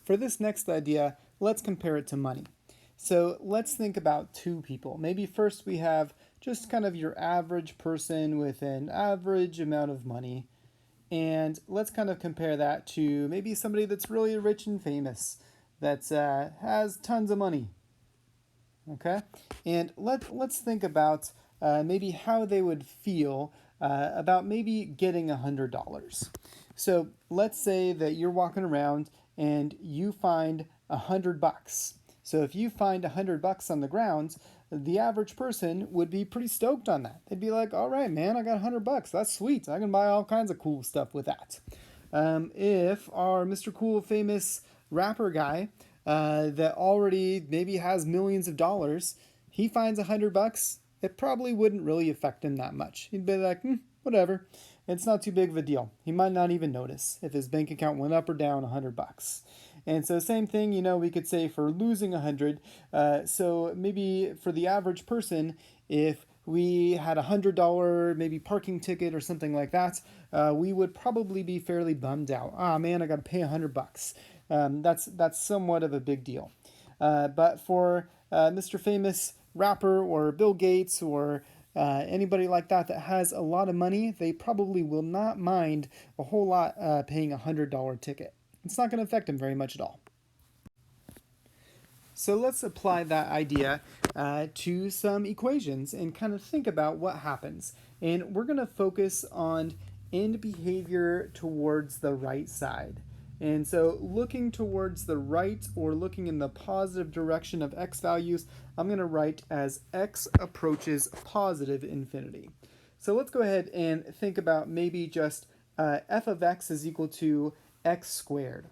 for this next idea, let's compare it to money. So let's think about two people. Maybe first we have just kind of your average person with an average amount of money. And let's kind of compare that to maybe somebody that's really rich and famous, that has tons of money. Okay? And let's think about maybe how they would feel about maybe getting $100. So let's say that you're walking around and you find $100. So if you find $100 on the ground, the average person would be pretty stoked on that. They'd be like, "All right, man, I got $100. That's sweet. I can buy all kinds of cool stuff with that." If our Mr. Cool famous rapper guy that already maybe has millions of dollars, he finds $100, it probably wouldn't really affect him that much. He'd be like, whatever. It's not too big of a deal. He might not even notice if his bank account went up or down $100. And so same thing, we could say for losing 100. So maybe for the average person, if we had $100 maybe parking ticket or something like that, we would probably be fairly bummed out. Ah, man, I got to pay $100. That's somewhat of a big deal. But for Mr. Famous rapper or Bill Gates or anybody like that that has a lot of money, they probably will not mind a whole lot paying a $100 ticket. It's not going to affect them very much at all. So let's apply that idea to some equations and kind of think about what happens. And we're going to focus on end behavior towards the right side. And so looking towards the right or looking in the positive direction of x values, I'm going to write as x approaches positive infinity. So let's go ahead and think about maybe just f of x is equal to x squared.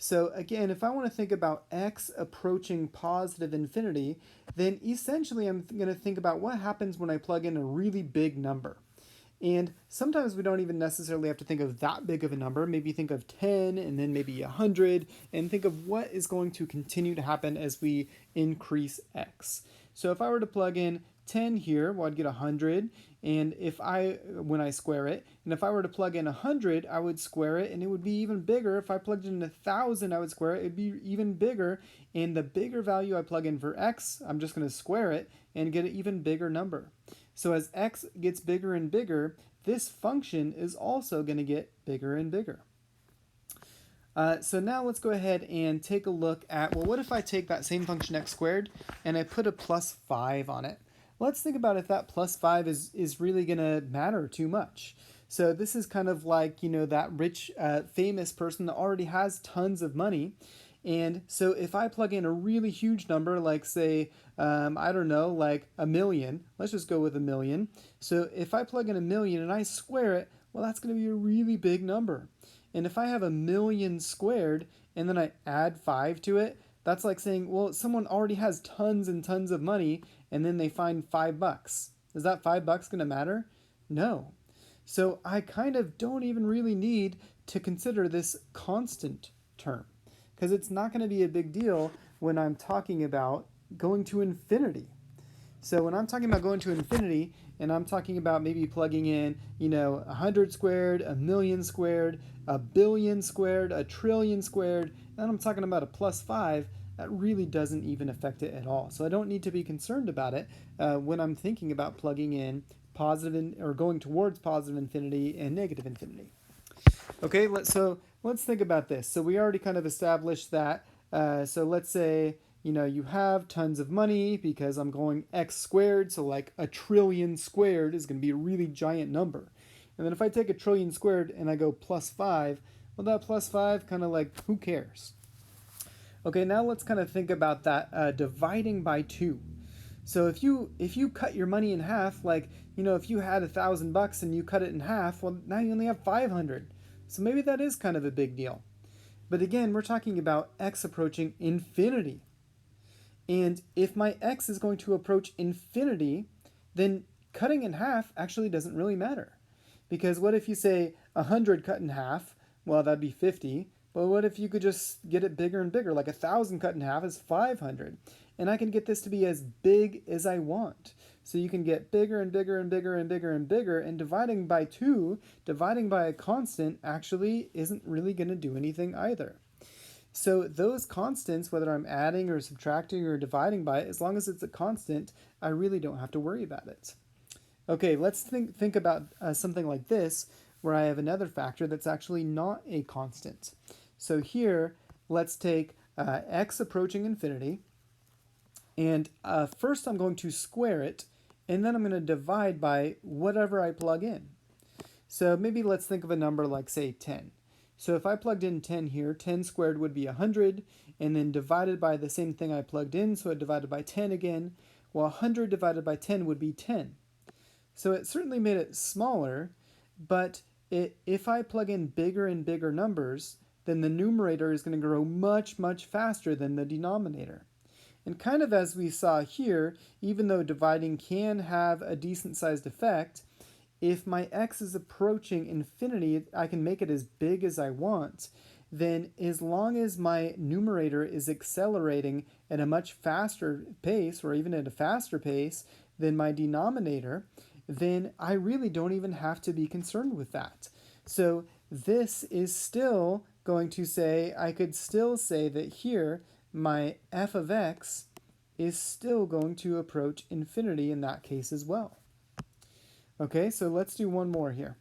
So again, if I want to think about x approaching positive infinity, then essentially I'm going to think about what happens when I plug in a really big number. And sometimes we don't even necessarily have to think of that big of a number. Maybe think of 10 and then maybe 100 and think of what is going to continue to happen as we increase x. So if I were to plug in 10 here, well, I'd get 100. And when I square it, and if I were to plug in 100, I would square it and it would be even bigger. If I plugged in 1,000, I would square it. It'd be even bigger. And the bigger value I plug in for x, I'm just going to square it and get an even bigger number. So as x gets bigger and bigger, this function is also going to get bigger and bigger. So now let's go ahead and take a look at, well, what if I take that same function x squared and I put a plus 5 on it? Let's think about if that plus 5 is really going to matter too much. So this is kind of like, that rich, famous person that already has tons of money. And so if I plug in a really huge number, like say, I don't know, like 1,000,000, let's just go with 1,000,000. So if I plug in 1,000,000 and I square it, well, that's going to be a really big number. And if I have 1,000,000 squared and then I add 5 to it, that's like saying, well, someone already has tons and tons of money and then they find $5. Is that $5 going to matter? No. So I kind of don't even really need to consider this constant term, because it's not going to be a big deal when I'm talking about going to infinity. So when I'm talking about going to infinity, and I'm talking about maybe plugging in, 100 squared, 1,000,000 squared, 1,000,000,000 squared, 1,000,000,000,000 squared, and I'm talking about a plus 5, that really doesn't even affect it at all. So I don't need to be concerned about it when I'm thinking about plugging in positive or going towards positive infinity and negative infinity. Okay, let's think about this. So we already kind of established that. So let's say, you have tons of money because I'm going x squared. So like 1,000,000,000,000 squared is going to be a really giant number. And then if I take 1,000,000,000,000 squared and I go plus 5, well, that plus 5 kind of like, who cares? Okay, now let's kind of think about that dividing by 2. So if you cut your money in half, like, if you had $1,000 and you cut it in half, well, now you only have 500. So maybe that is kind of a big deal. But again, we're talking about x approaching infinity. And if my x is going to approach infinity, then cutting in half actually doesn't really matter. Because what if you say 100 cut in half? Well, that'd be 50. But what if you could just get it bigger and bigger? Like 1,000 cut in half is 500. And I can get this to be as big as I want. So you can get bigger and bigger and bigger and bigger and bigger, and dividing by 2, dividing by a constant, actually isn't really going to do anything either. So those constants, whether I'm adding or subtracting or dividing by it, as long as it's a constant, I really don't have to worry about it. Okay, let's think about something like this, where I have another factor that's actually not a constant. So here, let's take x approaching infinity, and first I'm going to square it, and then I'm going to divide by whatever I plug in. So maybe let's think of a number like, say, 10. So if I plugged in 10 here, 10 squared would be 100, and then divided by the same thing I plugged in, so it divided by 10 again. Well, 100 divided by 10 would be 10. So it certainly made it smaller, but if I plug in bigger and bigger numbers, then the numerator is going to grow much, much faster than the denominator. And kind of as we saw here, even though dividing can have a decent sized effect, if my x is approaching infinity, I can make it as big as I want. Then as long as my numerator is accelerating at a much faster pace, or even at a faster pace than my denominator, then I really don't even have to be concerned with that. So this is still going to say, I could still say that here my f of x is still going to approach infinity in that case as well. Okay, so let's do one more here.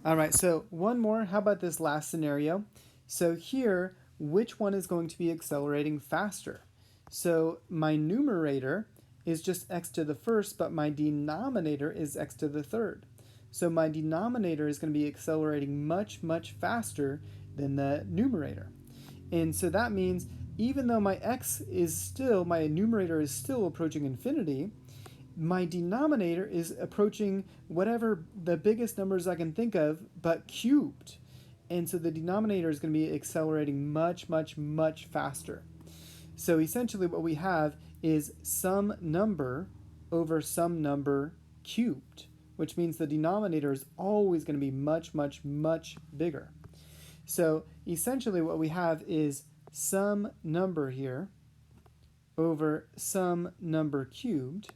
All right, so one more. How about this last scenario? So here, which one is going to be accelerating faster? So my numerator is just x to the first, but my denominator is x to the third. So my denominator is going to be accelerating much, much faster than the numerator. And so that means even though my numerator is still approaching infinity, my denominator is approaching whatever the biggest numbers I can think of, but cubed. And so the denominator is going to be accelerating much, much, much faster. So essentially what we have is some number over some number cubed, which means the denominator is always going to be much, much, much bigger. So essentially what we have is some number here over some number cubed,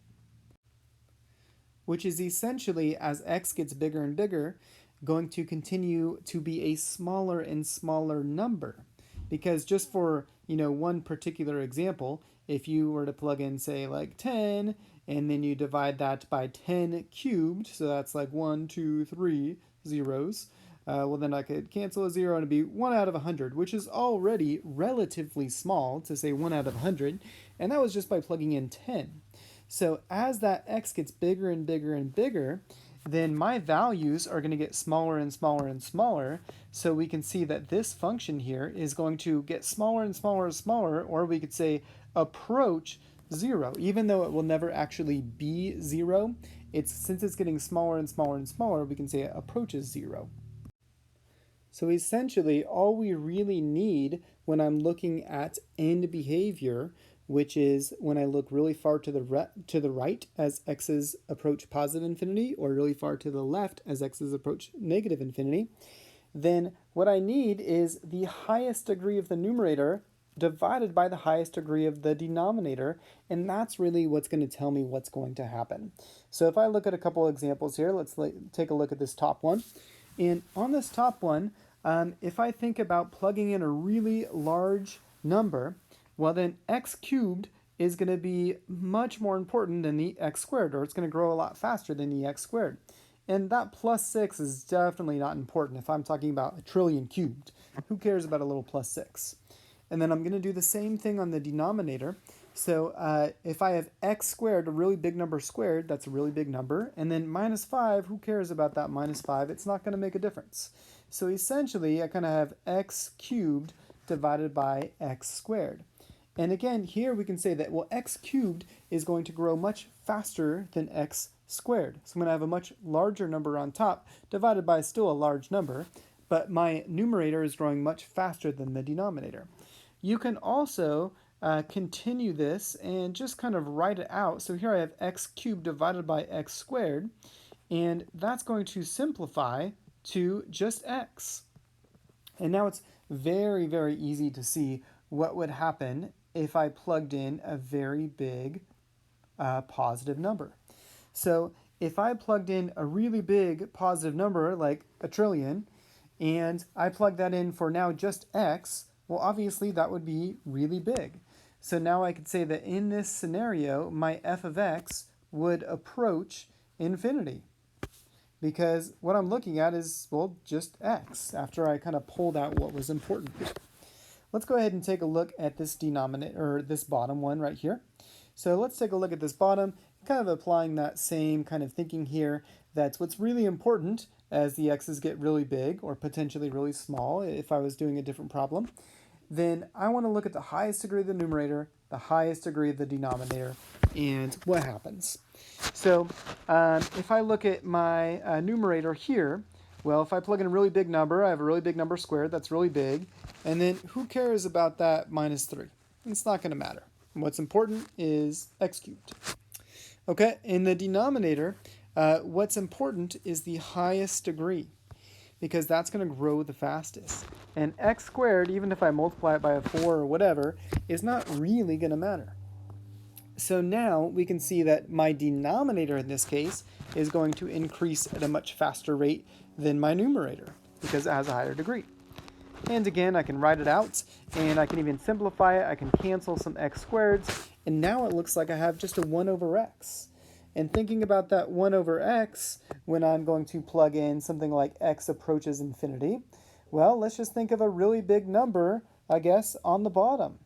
which is essentially, as x gets bigger and bigger, going to continue to be a smaller and smaller number. Because just for, one particular example, if you were to plug in, say, like 10, and then you divide that by 10 cubed, so that's like 1, 2, 3 zeros, well, then I could cancel a zero and it'd be 1 out of 100, which is already relatively small to say 1 out of 100, and that was just by plugging in 10. So as that x gets bigger and bigger and bigger, then my values are going to get smaller and smaller and smaller. So we can see that this function here is going to get smaller and smaller and smaller, or we could say approach 0. Even though it will never actually be 0, since it's getting smaller and smaller and smaller, we can say it approaches 0. So essentially, all we really need when I'm looking at end behavior, which is when I look really far to the right as x's approach positive infinity, or really far to the left as x's approach negative infinity, then what I need is the highest degree of the numerator divided by the highest degree of the denominator, and that's really what's going to tell me what's going to happen. So if I look at a couple examples here, let's take a look at this top one. And on this top one, if I think about plugging in a really large number, well then x cubed is going to be much more important than the x squared, or it's going to grow a lot faster than the x squared. And that plus 6 is definitely not important if I'm talking about a trillion cubed. Who cares about a little plus 6? And then I'm going to do the same thing on the denominator. So if I have x squared, a really big number squared, that's a really big number. And then minus 5, who cares about that minus 5? It's not going to make a difference. So essentially, I kind of have x cubed divided by x squared. And again, here we can say that, well, x cubed is going to grow much faster than x squared. So I'm going to have a much larger number on top divided by still a large number, but my numerator is growing much faster than the denominator. You can also continue this and just kind of write it out. So here I have x cubed divided by x squared, and that's going to simplify to just x. And now it's very, very easy to see what would happen if I plugged in a very big positive number. So if I plugged in a really big positive number like a trillion, and I plug that in for now just x, well, obviously that would be really big. So now I could say that in this scenario, my f of x would approach infinity, because what I'm looking at is, well, just x after I kind of pulled out what was important. Let's go ahead and take a look at this denominator, or this bottom one right here. So let's take a look at this bottom, kind of applying that same kind of thinking here. That's what's really important as the x's get really big or potentially really small if I was doing a different problem. Then I want to look at the highest degree of the numerator, the highest degree of the denominator, and what happens. So if I look at my numerator here, well, if I plug in a really big number, I have a really big number squared, that's really big. And then who cares about that minus 3? It's not going to matter. What's important is x cubed. Okay, in the denominator, what's important is the highest degree, because that's going to grow the fastest. And x squared, even if I multiply it by a 4 or whatever, is not really going to matter. So now we can see that my denominator in this case is going to increase at a much faster rate than my numerator, because it has a higher degree. And again, I can write it out, and I can even simplify it. I can cancel some x squareds, and now it looks like I have just a 1 over x. And thinking about that 1 over x, when I'm going to plug in something like x approaches infinity, well, let's just think of a really big number, I guess, on the bottom.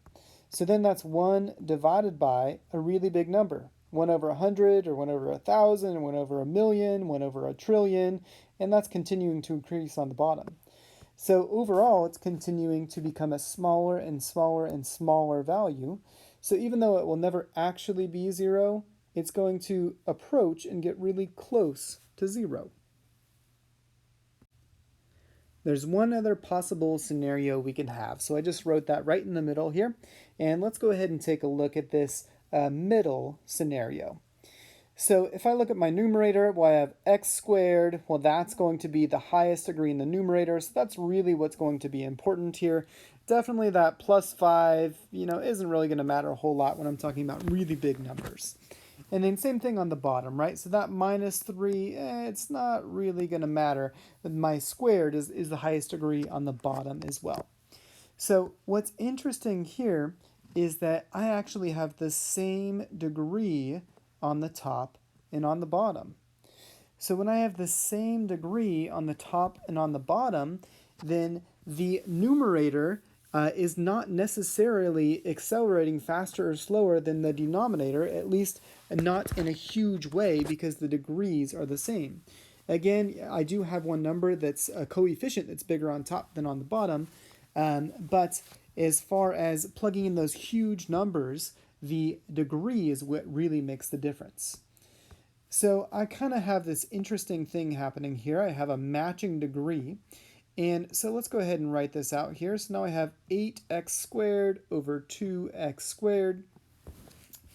So then that's 1 divided by a really big number. 1 over 100, or 1 over 1,000, 1 over 1,000,000, 1 over 1,000,000,000, and that's continuing to increase on the bottom. So overall, it's continuing to become a smaller and smaller and smaller value. So even though it will never actually be 0, it's going to approach and get really close to 0. There's one other possible scenario we can have. So I just wrote that right in the middle here. And let's go ahead and take a look at this middle scenario. So if I look at my numerator, well, I have x squared. Well, that's going to be the highest degree in the numerator. So that's really what's going to be important here. Definitely that plus 5, isn't really going to matter a whole lot when I'm talking about really big numbers. And then same thing on the bottom, right? So that minus 3, it's not really going to matter. But my squared is the highest degree on the bottom as well. So what's interesting here is that I actually have the same degree on the top and on the bottom. So when I have the same degree on the top and on the bottom, then the numerator is not necessarily accelerating faster or slower than the denominator, at least not in a huge way, because the degrees are the same. Again, I do have one number that's a coefficient that's bigger on top than on the bottom, but as far as plugging in those huge numbers, the degree is what really makes the difference. So I kind of have this interesting thing happening here. I have a matching degree. And so let's go ahead and write this out here. So now I have 8x squared over 2x squared.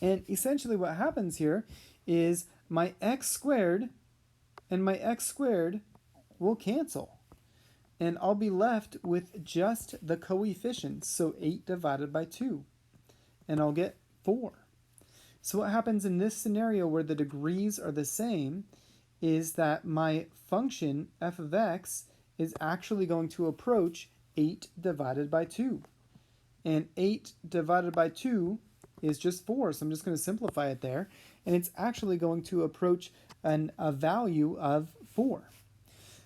And essentially what happens here is my x squared and my x squared will cancel. And I'll be left with just the coefficients, so 8 divided by 2. And I'll get 4. So what happens in this scenario where the degrees are the same is that my function f of x is actually going to approach 8 divided by 2. And 8 divided by 2 is just 4, so I'm just going to simplify it there. And it's actually going to approach a value of 4.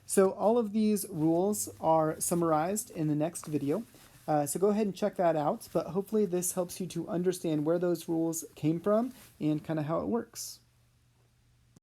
So all of these rules are summarized in the next video. So go ahead and check that out, but hopefully this helps you to understand where those rules came from and kind of how it works.